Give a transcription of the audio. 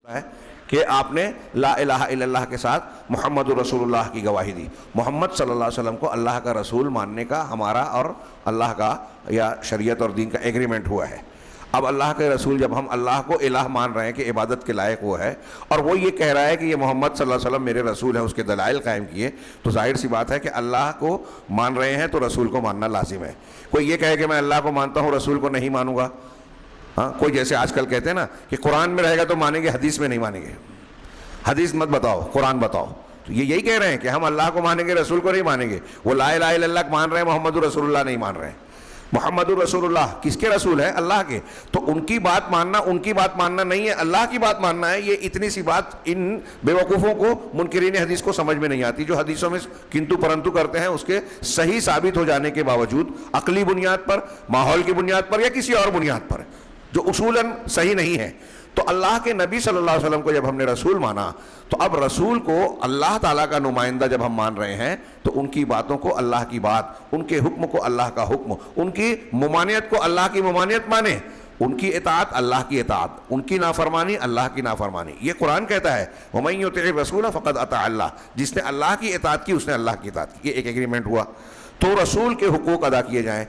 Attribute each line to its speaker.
Speaker 1: ہے کہ آپ نے لا الہ الا اللہ کے ساتھ محمد رسول اللہ کی گواہی دی. محمد صلی اللہ علیہ وسلم کو اللہ کا رسول ماننے کا ہمارا اور اللہ کا یا شریعت اور دین کا ایگریمنٹ ہوا ہے. اب اللہ کے رسول جب ہم اللہ کو الہ مان رہے ہیں کہ عبادت کے لائق وہ ہے، اور وہ یہ کہہ رہا ہے کہ یہ محمد صلی اللہ علیہ وسلم میرے رسول ہیں، اس کے دلائل قائم کیے، تو ظاہر سی بات ہے کہ اللہ کو مان رہے ہیں تو رسول کو ماننا لازم ہے. کوئی یہ کہے کہ میں اللہ کو مانتا ہوں رسول کو نہیں مانوں گا، ہاں کوئی جیسے آج کل کہتے ہیں نا کہ قرآن میں رہے گا تو مانیں گے، حدیث میں نہیں مانیں گے. حدیث مت بتاؤ، قرآن بتاؤ. تو یہ یہی کہہ رہے ہیں کہ ہم اللہ کو مانیں گے رسول کو نہیں مانیں گے. وہ لا الہ الا اللہ مان رہے ہیں، محمد رسول اللہ نہیں مان رہے ہیں. محمد الرسول اللہ کس کے رسول ہے؟ اللہ کے. تو ان کی بات ماننا نہیں ہے، اللہ کی بات ماننا ہے. یہ اتنی سی بات ان بیوقوفوں کو، منکرین حدیث کو سمجھ میں نہیں آتی، جو حدیثوں میں کنتو پرنتو کرتے ہیں اس کے صحیح ثابت ہو جانے کے باوجود عقلی بنیاد پر، ماحول کی بنیاد پر یا کسی اور بنیاد پر جو اصولاً صحیح نہیں ہے. تو اللہ کے نبی صلی اللہ علیہ وسلم کو جب ہم نے رسول مانا، تو اب رسول کو اللہ تعالیٰ کا نمائندہ جب ہم مان رہے ہیں تو ان کی باتوں کو اللہ کی بات، ان کے حکم کو اللہ کا حکم، ان کی ممانعت کو اللہ کی ممانعت مانے، ان کی اطاعت اللہ کی اطاعت، ان کی نافرمانی اللہ کی نافرمانی. یہ قرآن کہتا ہے وَمَن يُطِعِ الرَّسُولَ فَقَدْ أَطَاعَ اللَّهَ، جس نے اللہ کی اطاعت کی اس نے اللہ کی اطاعت کی. یہ ایک ایگریمنٹ ہوا. تو رسول کے حقوق ادا کیے جائیں،